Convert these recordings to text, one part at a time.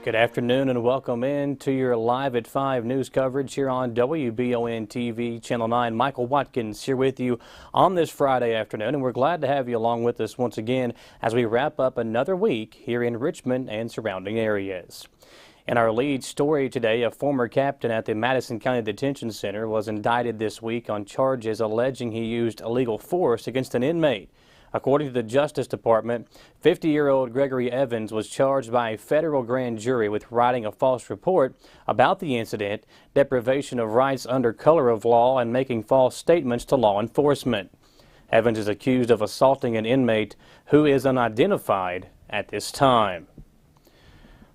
Good afternoon and welcome in to your Live at 5 news coverage here on WBON TV Channel 9. Michael Watkins here with you on this Friday afternoon, and we're glad to have you along with us once again as we wrap up another week here in Richmond and surrounding areas. In our lead story today, a former captain at the Madison County Detention Center was indicted this week on charges alleging he used illegal force against an inmate. According to the Justice Department, 50-year-old Gregory Evans was charged by a federal grand jury with writing a false report about the incident, deprivation of rights under color of law, and making false statements to law enforcement. Evans is accused of assaulting an inmate who is unidentified at this time.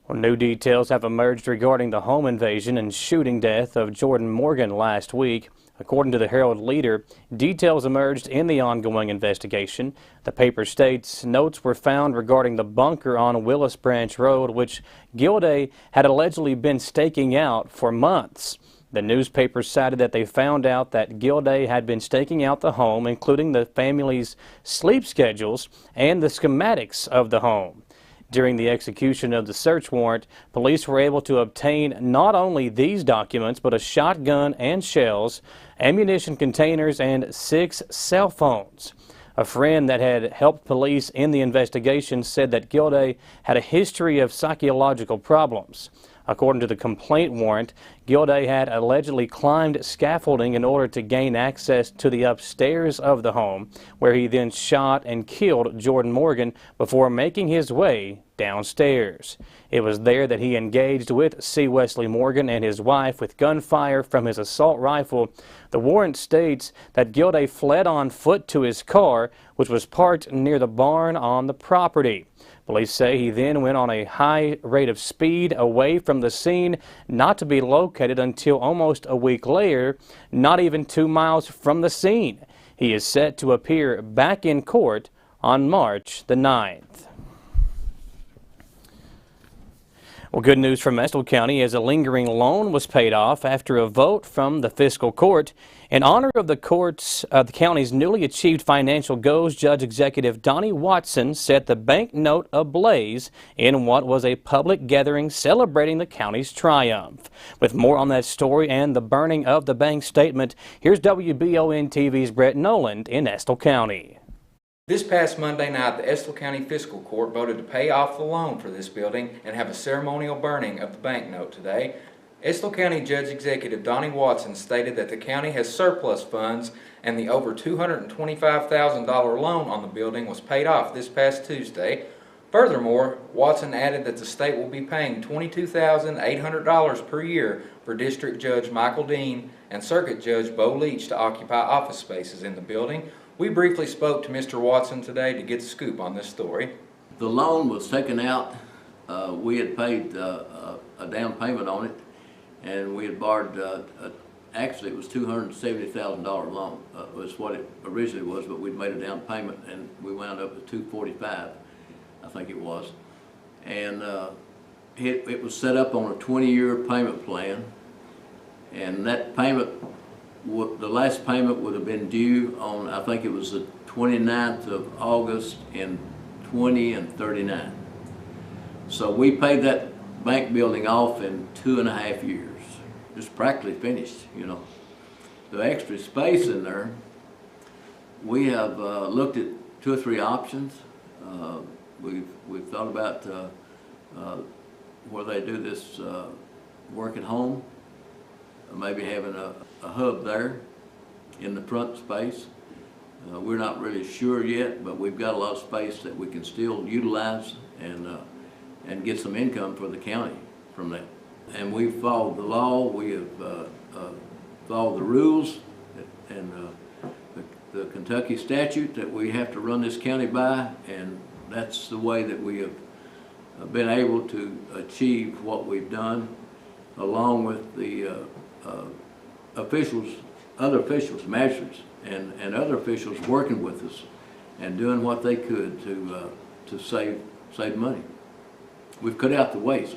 Well, new details have emerged regarding the home invasion and shooting death of Jordan Morgan last week. According to the Herald-Leader, details emerged in the ongoing investigation. The paper states notes were found regarding the bunker on Willis Branch Road, which Gilday had allegedly been staking out for months. The newspaper cited that they found out that Gilday had been staking out the home, including the family's sleep schedules and the schematics of the home. During the execution of the search warrant, police were able to obtain not only these documents, but a shotgun and shells, ammunition containers, and 6 cell phones. A friend that had helped police in the investigation said that Gilday had a history of psychological problems. According to the complaint warrant, Gilday had allegedly climbed scaffolding in order to gain access to the upstairs of the home, where he then shot and killed Jordan Morgan before making his way downstairs. It was there that he engaged with C. Wesley Morgan and his wife with gunfire from his assault rifle. The warrant states that Gilday fled on foot to his car, which was parked near the barn on the property. Police say he then went on a high rate of speed away from the scene, not to be located until almost a week later, not even 2 miles from the scene. He is set to appear back in court on March the 9th. Well, good news from Estill County as a lingering loan was paid off after a vote from the fiscal court. In honor of the county's newly achieved financial goals, Judge Executive Donnie Watson set the banknote ablaze in what was a public gathering celebrating the county's triumph. With more on that story and the burning of the bank statement, here's WBON TV's Brett Noland in Estill County. This past Monday night, the Estill County Fiscal Court voted to pay off the loan for this building and have a ceremonial burning of the banknote today. Estill County Judge Executive Donnie Watson stated that the county has surplus funds and the over $225,000 loan on the building was paid off this past Tuesday. Furthermore, Watson added that the state will be paying $22,800 per year for District Judge Michael Dean and Circuit Judge Bo Leach to occupy office spaces in the building. We briefly spoke to Mr. Watson today to get the scoop on this story. The loan was taken out. We had paid a down payment on it, and we had borrowed, actually it was $270,000 loan, was what it originally was, but we'd made a down payment and we wound up at $245, I think it was. And it was set up on a 20-year payment plan, and that payment, the last payment would have been due on, I think it was the 29th of August in 20 and 39. So we paid that bank building off in 2.5 years. Just practically finished, you know. The extra space in there, we have looked at 2 or 3 options. We've thought about where they do this work at home, maybe having a hub there in the front space. We're not really sure yet, but we've got a lot of space that we can still utilize and get some income for the county from that. And we've followed the law. We have followed the rules and the Kentucky statute that we have to run this county by, and that's the way that we have been able to achieve what we've done, along with the officials, other officials, magistrates, and other officials working with us and doing what they could to save money. We've cut out the waste.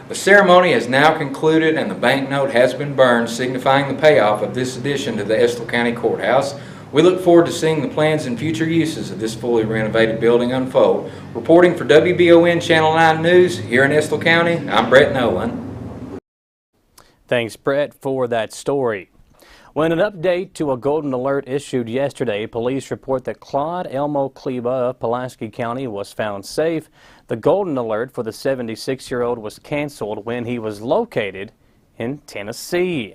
The ceremony is now concluded and the banknote has been burned, signifying the payoff of this addition to the Estill County Courthouse. We look forward to seeing the plans and future uses of this fully renovated building unfold. Reporting for WBON Channel 9 News here in Estill County, I'm Brett Nolan. Thanks, Brett, for that story. When an update to a golden alert issued yesterday, police report that Claude Elmo Kleba of Pulaski County was found safe. The golden alert for the 76-year-old was canceled when he was located in Tennessee.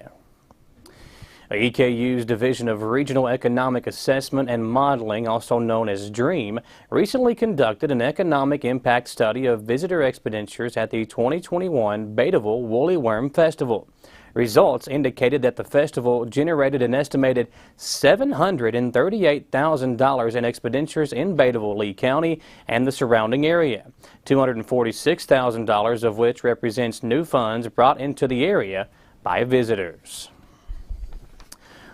EKU's Division of Regional Economic Assessment and Modeling, also known as DREAM, recently conducted an economic impact study of visitor expenditures at the 2021 Betaville Woolly Worm Festival. Results indicated that the festival generated an estimated $738,000 in expenditures in Betaville, Lee County, and the surrounding area, $246,000 of which represents new funds brought into the area by visitors.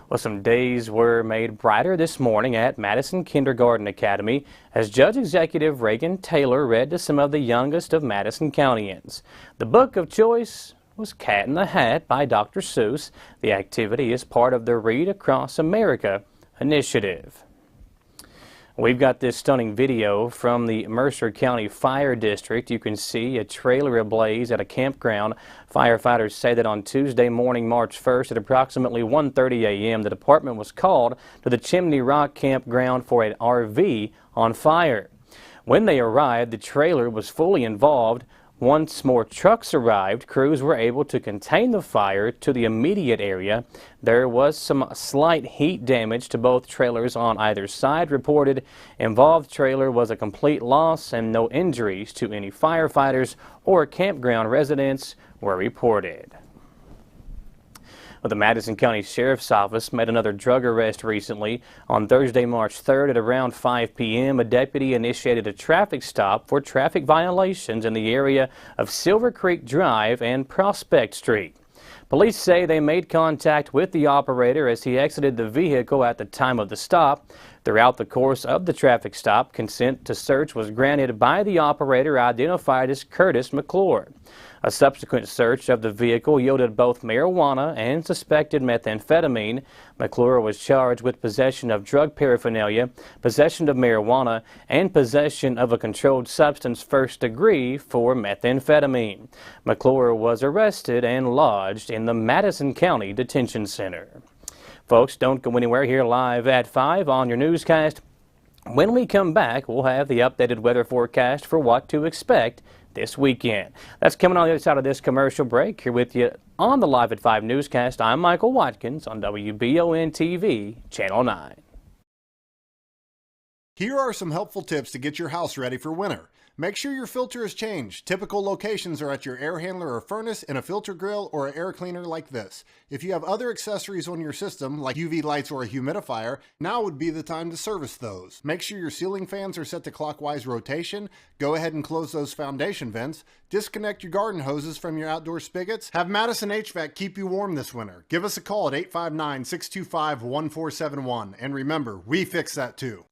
Well, some days were made brighter this morning at Madison Kindergarten Academy as Judge Executive Reagan Taylor read to some of the youngest of Madison Countyans. The book of choice was Cat in the Hat by Dr. Seuss. The activity is part of the Read Across America initiative. We've got this stunning video from the Mercer County Fire District. You can see a trailer ablaze at a campground. Firefighters say that on Tuesday morning, March 1st at approximately 1:30 a.m., the department was called to the Chimney Rock campground for an RV on fire. When they arrived, the trailer was fully involved. Once more trucks arrived, crews were able to contain the fire to the immediate area. There was some slight heat damage to both trailers on either side reported. Involved trailer was a complete loss and no injuries to any firefighters or campground residents were reported. Well, the Madison County Sheriff's Office made another drug arrest recently. On Thursday, March 3rd at around 5 p.m., a deputy initiated a traffic stop for traffic violations in the area of Silver Creek Drive and Prospect Street. Police say they made contact with the operator as he exited the vehicle at the time of the stop. Throughout the course of the traffic stop, consent to search was granted by the operator identified as Curtis McClure. A subsequent search of the vehicle yielded both marijuana and suspected methamphetamine. McClure was charged with possession of drug paraphernalia, possession of marijuana, and possession of a controlled substance first degree for methamphetamine. McClure was arrested and lodged in the Madison County Detention Center. Folks, don't go anywhere. Here live at 5 on your newscast. When we come back, we'll have the updated weather forecast for what to expect this weekend. That's coming on the other side of this commercial break. Here with you on the Live at 5 newscast, I'm Michael Watkins on WBON TV, Channel 9. Here are some helpful tips to get your house ready for winter. Make sure your filter is changed. Typical locations are at your air handler or furnace, in a filter grill, or an air cleaner like this. If you have other accessories on your system, like UV lights or a humidifier, now would be the time to service those. Make sure your ceiling fans are set to clockwise rotation. Go ahead and close those foundation vents. Disconnect your garden hoses from your outdoor spigots. Have Madison HVAC keep you warm this winter. Give us a call at 859-625-1471. And remember, we fix that too.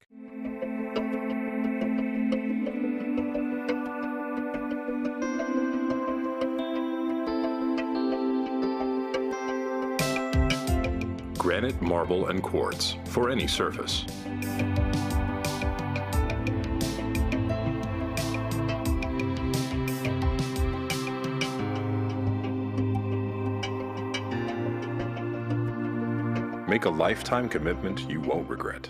Granite, marble, and quartz for any surface. Make a lifetime commitment you won't regret.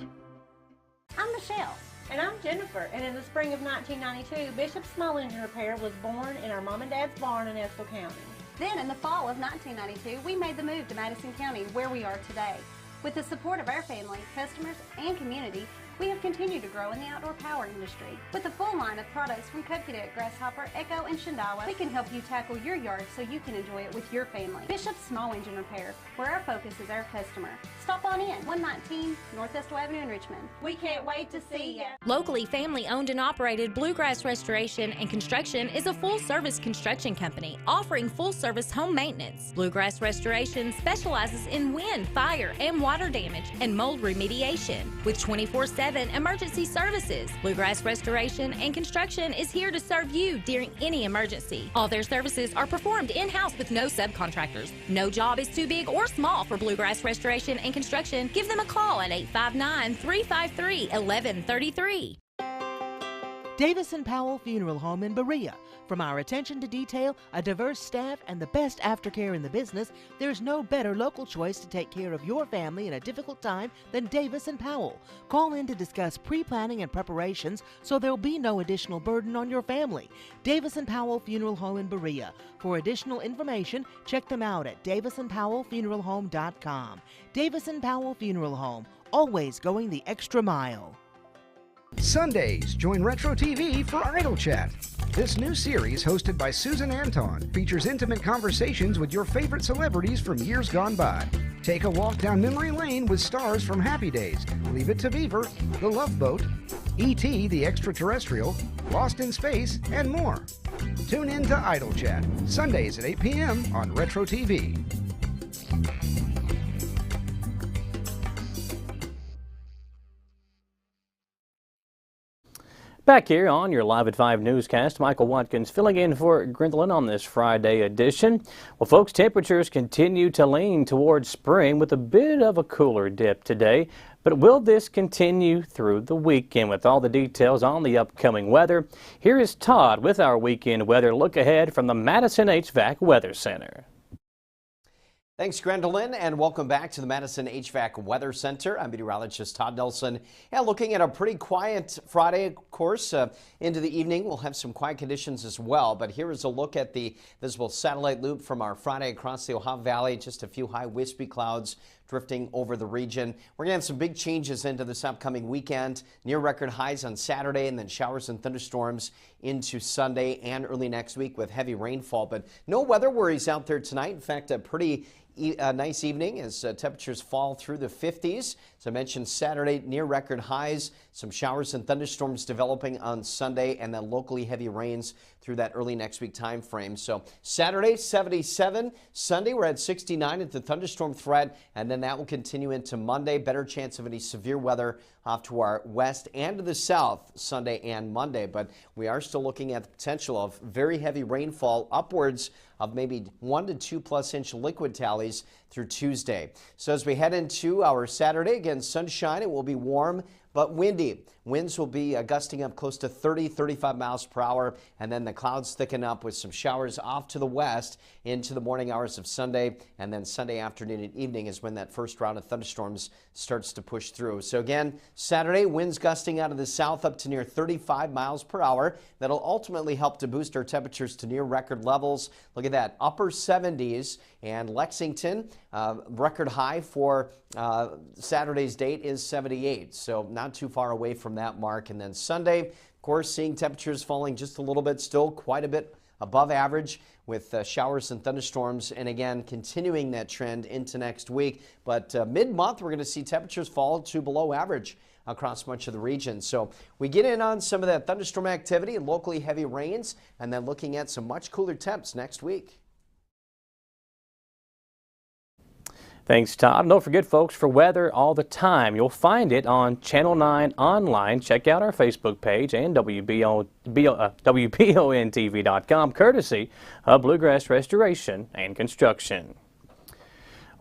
I'm Michelle. And I'm Jennifer, and in the spring of 1992, Bishop Small Engine Repair was born in our mom and dad's barn in Estill County. Then in the fall of 1992, we made the move to Madison County, where we are today. With the support of our family, customers, and community, we have continued to grow in the outdoor power industry. With a full line of products from Cub Cadet, Grasshopper, Echo, and Shindawa, we can help you tackle your yard so you can enjoy it with your family. Bishop Small Engine Repair, where our focus is our customer. Stop on in, 119 North Estill Avenue in Richmond. We can't wait to see you. Locally family-owned and operated Bluegrass Restoration and Construction is a full-service construction company offering full-service home maintenance. Bluegrass Restoration specializes in wind, fire, and water damage and mold remediation. With 24/7 24/7 emergency services. Bluegrass Restoration and Construction is here to serve you during any emergency. All their services are performed in-house with no subcontractors. No job is too big or small for Bluegrass Restoration and Construction. Give them a call at 859-353-1133. Davis & Powell Funeral Home in Berea. From our attention to detail, a diverse staff, and the best aftercare in the business, there's no better local choice to take care of your family in a difficult time than Davis & Powell. Call in to discuss pre-planning and preparations so there'll be no additional burden on your family. Davis & Powell Funeral Home in Berea. For additional information, check them out at davisandpowellfuneralhome.com. Davis & Powell Funeral Home, always going the extra mile. Sundays, join Retro TV for Idle Chat. This new series, hosted by Susan Anton, features intimate conversations with your favorite celebrities from years gone by. Take a walk down memory lane with stars from Happy Days, Leave It to Beaver, The Love Boat, E.T. the Extraterrestrial, Lost in Space, and more. Tune in to Idle Chat, Sundays at 8 p.m. on Retro TV. Back here on your Live at 5 newscast, Michael Watkins filling in for Gwendolyn on this Friday edition. Well, folks, temperatures continue to lean towards spring with a bit of a cooler dip today. But will this continue through the weekend? With all the details on the upcoming weather, here is Todd with our weekend weather look ahead from the Madison HVAC Weather Center. Thanks, Gwendolyn, and welcome back to the Madison HVAC Weather Center. I'm meteorologist Todd Nelson. Yeah, looking at a pretty quiet Friday, of course. Into the evening, we'll have some quiet conditions as well. But here is a look at the visible satellite loop from our Friday across the Ohio Valley. Just a few high wispy clouds drifting over the region. We're going to have some big changes into this upcoming weekend. Near record highs on Saturday, and then showers and thunderstorms into Sunday and early next week with heavy rainfall. But no weather worries out there tonight. In fact, a pretty nice evening as temperatures fall through the 50s. As I mentioned, Saturday near record highs, some showers and thunderstorms developing on Sunday, and then locally heavy rains through that early next week time frame. So Saturday 77, Sunday we're at 69 at the thunderstorm threat, and then that will continue into Monday. Better chance of any severe weather off to our west and to the south Sunday and Monday, but we are still looking at the potential of very heavy rainfall, upwards of maybe 1 to 2+ inch liquid tallies through Tuesday. So as we head into our Saturday, again, sunshine, it will be warm but windy. Winds will be gusting up close to 30-35 miles per hour, and then the clouds thicken up with some showers off to the west into the morning hours of Sunday, and then Sunday afternoon and evening is when that first round of thunderstorms starts to push through. So again, Saturday, winds gusting out of the south up to near 35 miles per hour. That'll ultimately help to boost our temperatures to near record levels. Look at that, upper 70s, and Lexington, record high for Saturday's date is 78, so not too far away from that mark. And then Sunday, of course, seeing temperatures falling just a little bit, still quite a bit above average with showers and thunderstorms, and again continuing that trend into next week. But mid-month we're going to see temperatures fall to below average across much of the region. So we get in on some of that thunderstorm activity and locally heavy rains, and then looking at some much cooler temps next week. Thanks, Todd. And don't forget, folks, for weather all the time, you'll find it on Channel 9 online. Check out our Facebook page and WBONTV.com, courtesy of Bluegrass Restoration and Construction.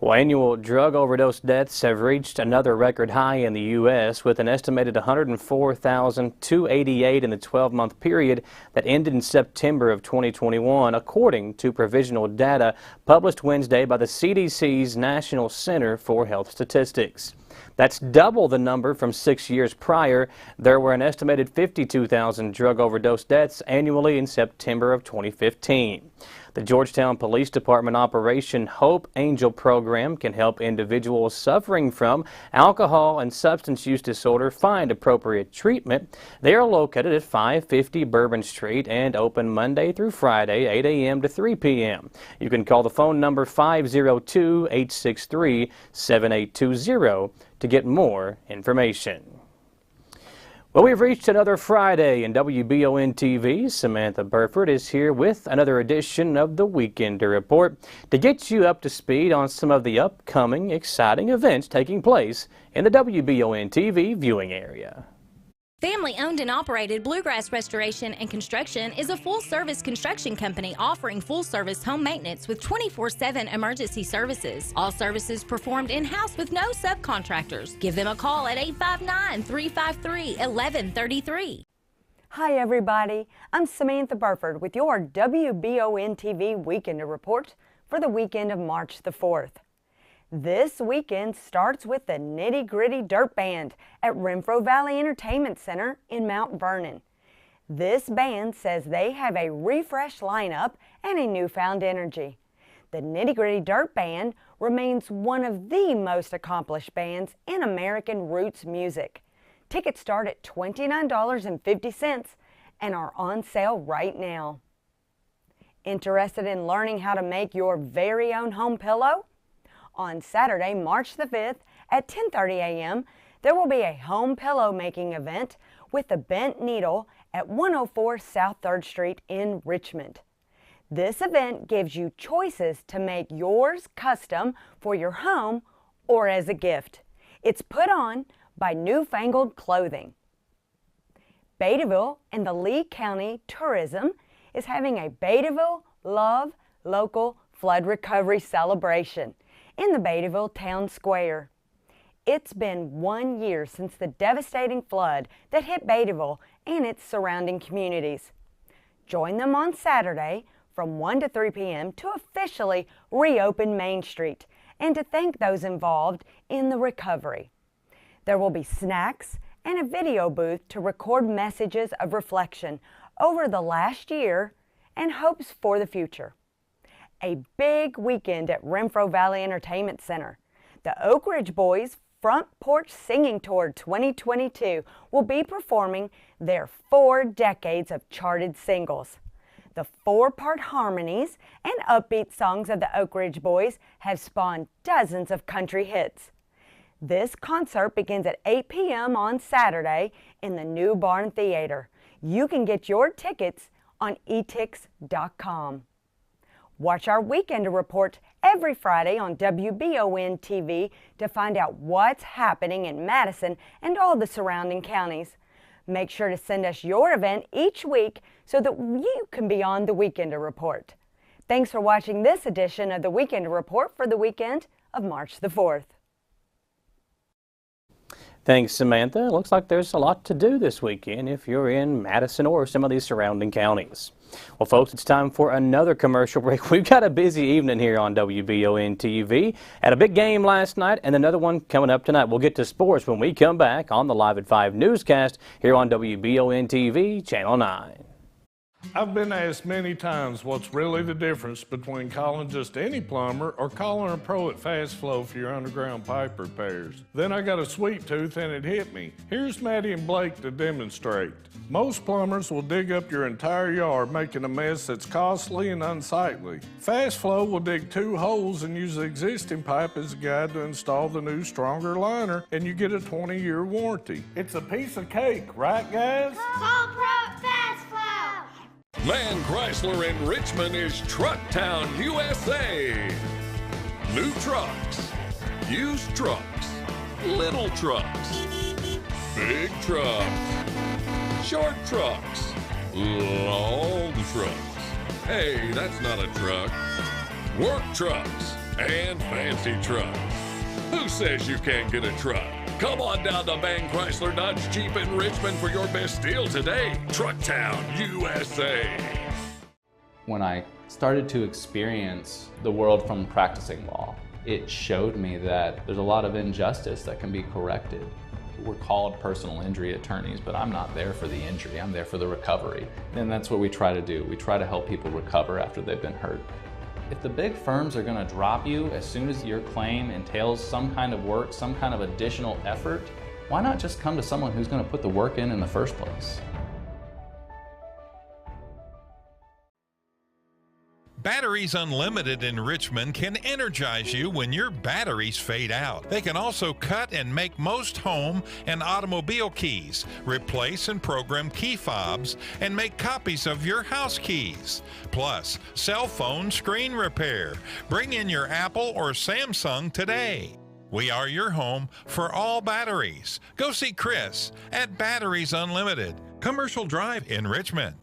Well, annual drug overdose deaths have reached another record high in the U.S. with an estimated 104,288 in the 12-month period that ended in September of 2021, according to provisional data published Wednesday by the CDC's National Center for Health Statistics. That's double the number from 6 years prior. There were an estimated 52,000 drug overdose deaths annually in September of 2015. The Georgetown Police Department Operation Hope Angel program can help individuals suffering from alcohol and substance use disorder find appropriate treatment. They are located at 550 Bourbon Street and open Monday through Friday, 8 a.m. to 3 p.m. You can call the phone number 502-863-7820 to get more information. Well, we've reached another Friday in WBON TV. Samantha Burford is here with another edition of the Weekender Report to get you up to speed on some of the upcoming exciting events taking place in the WBON TV viewing area. Family-owned and operated Bluegrass Restoration and Construction is a full-service construction company offering full-service home maintenance with 24/7 emergency services. All services performed in-house with no subcontractors. Give them a call at 859-353-1133. Hi everybody, I'm Samantha Burford with your WBON TV Weekender Report for the weekend of March the 4th. This weekend starts with the Nitty Gritty Dirt Band at Renfro Valley Entertainment Center in Mount Vernon. This band says they have a refreshed lineup and a newfound energy. The Nitty Gritty Dirt Band remains one of the most accomplished bands in American roots music. Tickets start at $29.50 and are on sale right now. Interested in learning how to make your very own home pillow? On Saturday, March the 5th at 10:30 a.m., there will be a home pillow making event with the Bent Needle at 104 South 3rd Street in Richmond. This event gives you choices to make yours custom for your home or as a gift. It's put on by Newfangled Clothing. Betaville and the Lee County Tourism is having a Betaville Love Local Flood Recovery Celebration in the Betaville Town Square. It's been 1 year since the devastating flood that hit Betaville and its surrounding communities. Join them on Saturday from 1 to 3 p.m. to officially reopen Main Street and to thank those involved in the recovery. There will be snacks and a video booth to record messages of reflection over the last year and hopes for the future. A big weekend at Renfro Valley Entertainment Center. The Oak Ridge Boys Front Porch Singing Tour 2022 will be performing their 4 decades of charted singles. The 4-part harmonies and upbeat songs of the Oak Ridge Boys have spawned dozens of country hits. This concert begins at 8 p.m. on Saturday in the New Barn Theater. You can get your tickets on etix.com. Watch our Weekender Report every Friday on WBON TV to find out what's happening in Madison and all the surrounding counties. Make sure to send us your event each week so that you can be on the Weekender Report. Thanks for watching this edition of the Weekender Report for the weekend of March the 4th. Thanks, Samantha. It looks like there's a lot to do this weekend if you're in Madison or some of these surrounding counties. Well, folks, it's time for another commercial break. We've got a busy evening here on WBON TV. Had a big game last night and another one coming up tonight. We'll get to sports when we come back on the Live at 5 newscast here on WBON TV, Channel 9. I've been asked many times what's really the difference between calling just any plumber or calling a pro at Fast Flow for your underground pipe repairs. Then I got a sweet tooth and it hit me. Here's Maddie and Blake to demonstrate. Most plumbers will dig up your entire yard, making a mess that's costly and unsightly. Fast Flow will dig 2 holes and use the existing pipe as a guide to install the new, stronger liner, and you get a 20-year warranty. It's a piece of cake, right, guys? Call Pro Fast Flow! Man Chrysler in Richmond is Truck Town, USA. New trucks, used trucks, little trucks, big trucks, short trucks, long trucks. Hey, that's not a truck. Work trucks and fancy trucks. Who says you can't get a truck? Come on down to Man Chrysler Dodge Jeep in Richmond for your best deal today. Truck Town, USA. When I started to experience the world from practicing law, it showed me that there's a lot of injustice that can be corrected. We're called personal injury attorneys, but I'm not there for the injury, I'm there for the recovery. And that's what we try to do. We try to help people recover after they've been hurt. If the big firms are going to drop you as soon as your claim entails some kind of work, some kind of additional effort, why not just come to someone who's going to put the work in the first place? Battery Batteries Unlimited in Richmond can energize you when your batteries fade out. They can also cut and make most home and automobile keys, replace and program key fobs, and make copies of your house keys. Plus, cell phone screen repair. Bring in your Apple or Samsung today. We are your home for all batteries. Go see Chris at Batteries Unlimited, Commercial Drive in Richmond.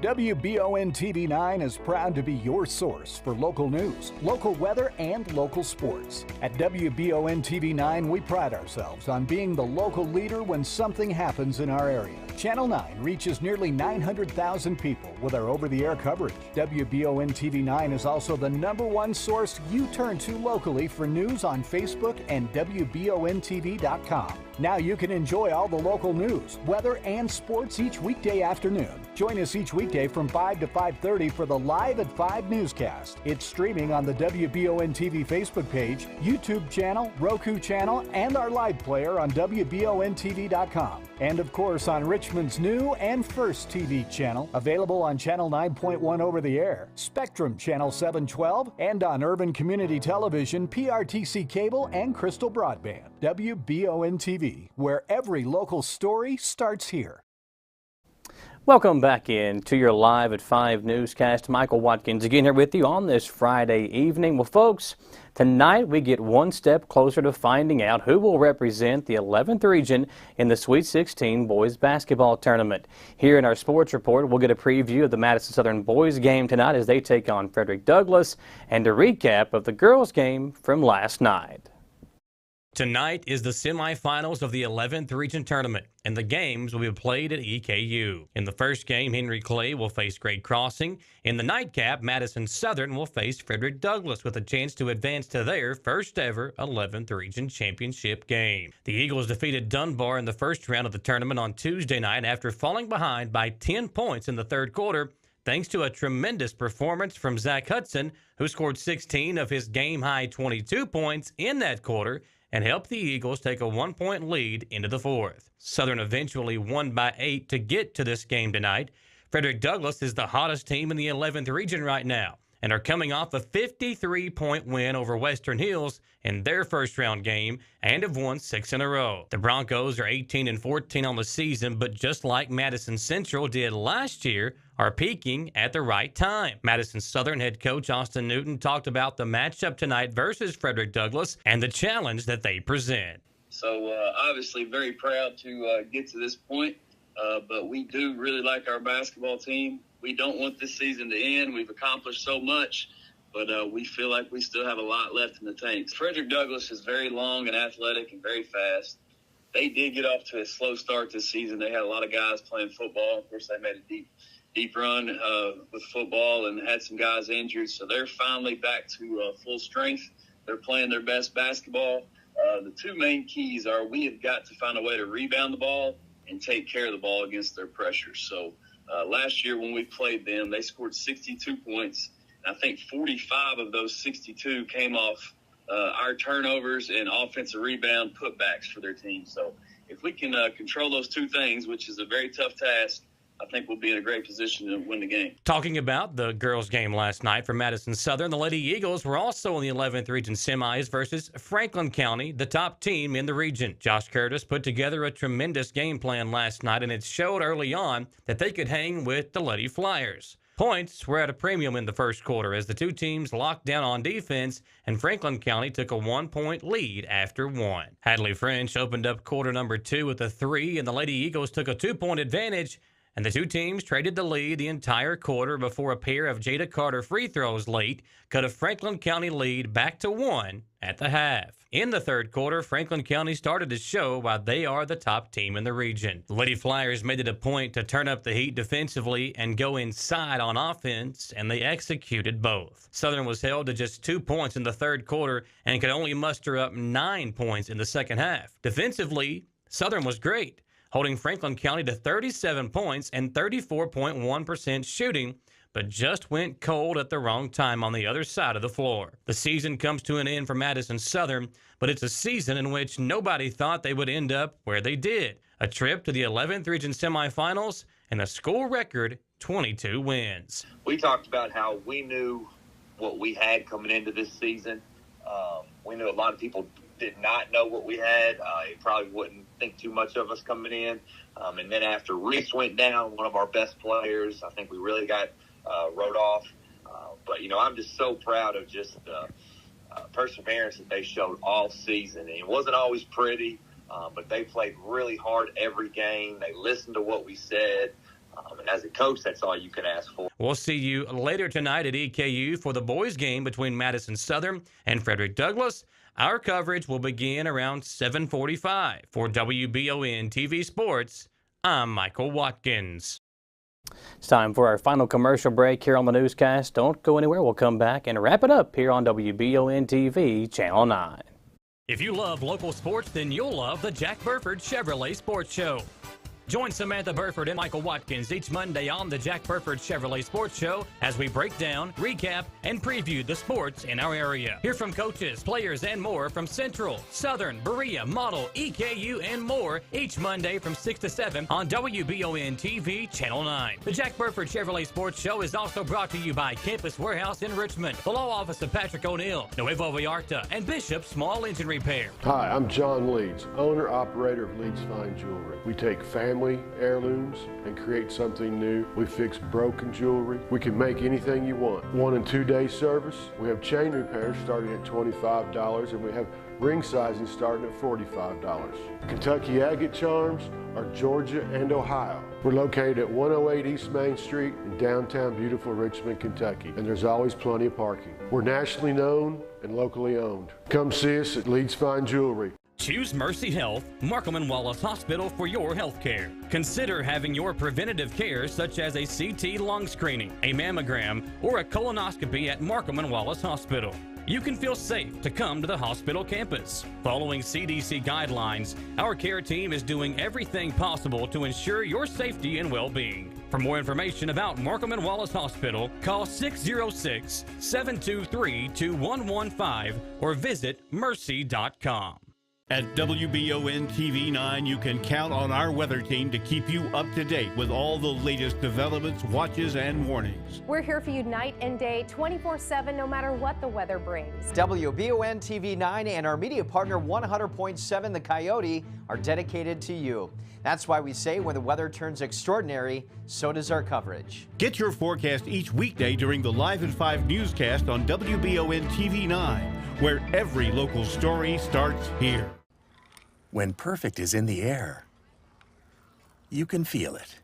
WBON TV9 is proud to be your source for local news, local weather, and local sports. At WBON TV9, we pride ourselves on being the local leader when something happens in our area. Channel 9 reaches nearly 900,000 people with our over-the-air coverage. WBON TV9 is also the #1 source you turn to locally for news on Facebook and WBONTV.com. Now you can enjoy all the local news, weather, and sports each weekday afternoon. Join us each weekday from 5 to 5:30 for the Live at 5 newscast. It's streaming on the WBON TV Facebook page, YouTube channel, Roku channel, and our live player on WBONTV.com. And of course on Richmond's new and first TV channel, available on Channel 9.1 over the air, Spectrum Channel 712, and on Urban Community Television, PRTC Cable, and Crystal Broadband. WBON TV, where every local story starts here. Welcome back in to your Live at 5 newscast. Michael Watkins again here with you on this Friday evening. Well, folks, tonight we get one step closer to finding out who will represent the 11th region in the Sweet 16 boys basketball tournament. Here in our sports report, we'll get a preview of the Madison Southern boys game tonight as they take on Frederick Douglass, and a recap of the girls game from last night. Tonight is the semifinals of the 11th Region Tournament, and the games will be played at EKU. In the first game, Henry Clay will face Great Crossing. In the nightcap, Madison Southern will face Frederick Douglass with a chance to advance to their first ever 11th Region Championship game. The Eagles defeated Dunbar in the first round of the tournament on Tuesday night after falling behind by 10 points in the third quarter, thanks to a tremendous performance from Zach Hudson, who scored 16 of his game-high 22 points in that quarter, and helped the Eagles take a 1-point lead into the fourth. Southern eventually won by 8 to get to this game tonight. Frederick Douglass is the hottest team in the 11th region right now and are coming off a 53-point win over Western Hills in their first-round game and have won 6 in a row. The Broncos are 18-14 on the season, but just like Madison Central did last year, are peaking at the right time. Madison Southern head coach Austin Newton talked about the matchup tonight versus Frederick Douglass and the challenge that they present. So obviously very proud to get to this point, but we do really like our basketball team. We don't want this season to end. We've accomplished so much, but we feel like we still have a lot left in the tank. Frederick Douglass is very long and athletic and very fast. They did get off to a slow start this season. They had a lot of guys playing football. Of course, they made a deep run with football and had some guys injured, so they're finally back to full strength. They're playing their best basketball. The two main keys are we have got to find a way to rebound the ball and take care of the ball against their pressure. So last year when we played them, they scored 62 points. I think 45 of those 62 came off our turnovers and offensive rebound putbacks for their team. So if we can control those two things, which is a very tough task, I think we'll be in a great position to win the game. Talking about the girls' game last night for Madison Southern, the Lady Eagles were also in the 11th Region semis versus Franklin County, the top team in the region. Josh Curtis put together a tremendous game plan last night, and it showed early on that they could hang with the Lady Flyers. Points were at a premium in the first quarter as the two teams locked down on defense, and Franklin County took a 1-point lead after one. Hadley French opened up quarter number 2 with a 3, and the Lady Eagles took a 2-point advantage, and the two teams traded the lead the entire quarter before a pair of Jada Carter free throws late cut a Franklin County lead back to 1 at the half. In the third quarter, Franklin County started to show why they are the top team in the region. The Lady Flyers made it a point to turn up the heat defensively and go inside on offense, and they executed both. Southern was held to just 2 points in the third quarter and could only muster up 9 points in the second half. Defensively, Southern was great, holding Franklin County to 37 points and 34.1% shooting, but just went cold at the wrong time on the other side of the floor. The season comes to an end for Madison Southern, but it's a season in which nobody thought they would end up where they did. A trip to the 11th Region semifinals and a school record 22 wins. We talked about how we knew what we had coming into this season. We knew a lot of people did not know what we had. They probably wouldn't think too much of us coming in. And then after Reese went down, one of our best players, I think we really got wrote off. But, I'm just so proud of just the perseverance that they showed all season. And it wasn't always pretty, but they played really hard every game. They listened to what we said. And as a coach, that's all you can ask for. We'll see you later tonight at EKU for the boys' game between Madison Southern and Frederick Douglass. Our coverage will begin around 7:45. For WBON TV Sports, I'm Michael Watkins. It's time for our final commercial break here on the newscast. Don't go anywhere. We'll come back and wrap it up here on WBON TV, Channel 9. If you love local sports, then you'll love the Jack Burford Chevrolet Sports Show. Join Samantha Burford and Michael Watkins each Monday on the Jack Burford Chevrolet Sports Show as we break down, recap, and preview the sports in our area. Hear from coaches, players, and more from Central, Southern, Berea, Model, EKU, and more each Monday from 6 to 7 on WBON TV Channel 9. The Jack Burford Chevrolet Sports Show is also brought to you by Campus Warehouse in Richmond, the law office of Patrick O'Neill, Nuevo Vallarta, and Bishop Small Engine Repair. Hi, I'm John Leeds, owner-operator of Leeds Fine Jewelry. We take family heirlooms and create something new. We fix broken jewelry. We can make anything you want. 1 and 2 day service. We have chain repairs starting at $25 and we have ring sizing starting at $45. Kentucky Agate Charms are Georgia and Ohio. We're located at 108 East Main Street in downtown beautiful Richmond, Kentucky, and there's always plenty of parking. We're nationally known and locally owned. Come see us at Leeds Fine Jewelry. Choose Mercy Health, Markham and Wallace Hospital for your health care. Consider having your preventative care such as a CT lung screening, a mammogram, or a colonoscopy at Markham and Wallace Hospital. You can feel safe to come to the hospital campus. Following CDC guidelines, our care team is doing everything possible to ensure your safety and well-being. For more information about Markham and Wallace Hospital, call 606-723-2115 or visit mercy.com. At WBON TV 9, you can count on our weather team to keep you up to date with all the latest developments, watches, and warnings. We're here for you night and day, 24/7, no matter what the weather brings. WBON TV 9 and our media partner 100.7 The Coyote are dedicated to you. That's why we say when the weather turns extraordinary, so does our coverage. Get your forecast each weekday during the Live at 5 newscast on WBON TV 9, where every local story starts here. When perfect is in the air, you can feel it.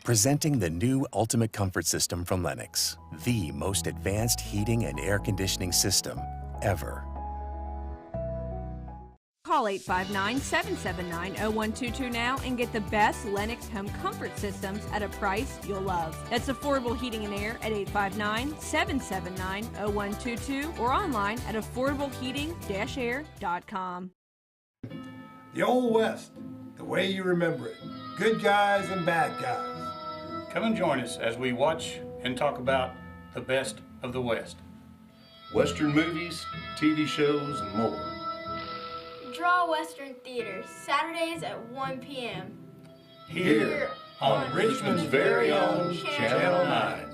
Presenting the new Ultimate Comfort System from Lennox, the most advanced heating and air conditioning system ever. Call 859-779-0122 now and get the best Lennox home comfort systems at a price you'll love. That's affordable heating and air at 859-779-0122 or online at affordableheating-air.com. The Old West, the way you remember it. Good guys and bad guys. Come and join us as we watch and talk about the best of the West. Western movies, TV shows, and more. Draw Western Theater, Saturdays at 1 p.m. Here on Richmond's very own Channel 9.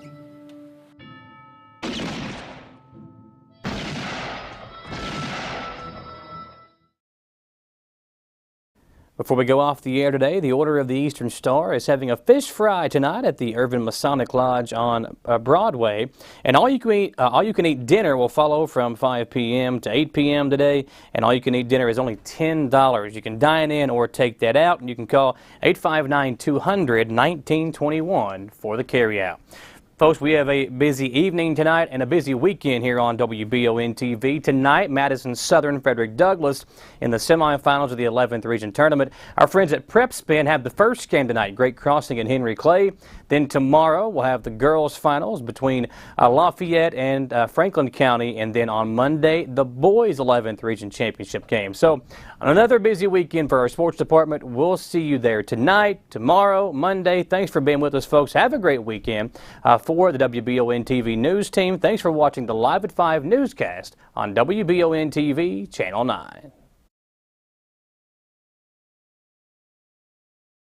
Before we go off the air today, the Order of the Eastern Star is having a fish fry tonight at the Irvin Masonic Lodge on Broadway. And all you can eat dinner will follow from 5 p.m. to 8 p.m. today. And all you can eat dinner is only $10. You can dine in or take that out. And you can call 859-200-1921 for the carryout. Folks, we have a busy evening tonight and a busy weekend here on WBON TV. Tonight, Madison Southern Frederick Douglass in the semifinals of the 11th Region Tournament. Our friends at Prep Spin have the first game tonight, Great Crossing and Henry Clay. Then tomorrow, we'll have the girls' finals between Lafayette and Franklin County. And then on Monday, the boys' 11th Region Championship game. So another busy weekend for our sports department. We'll see you there tonight, tomorrow, Monday. Thanks for being with us, folks. Have a great weekend. For the WBON TV News team, thanks for watching the Live at 5 newscast on WBON TV Channel 9.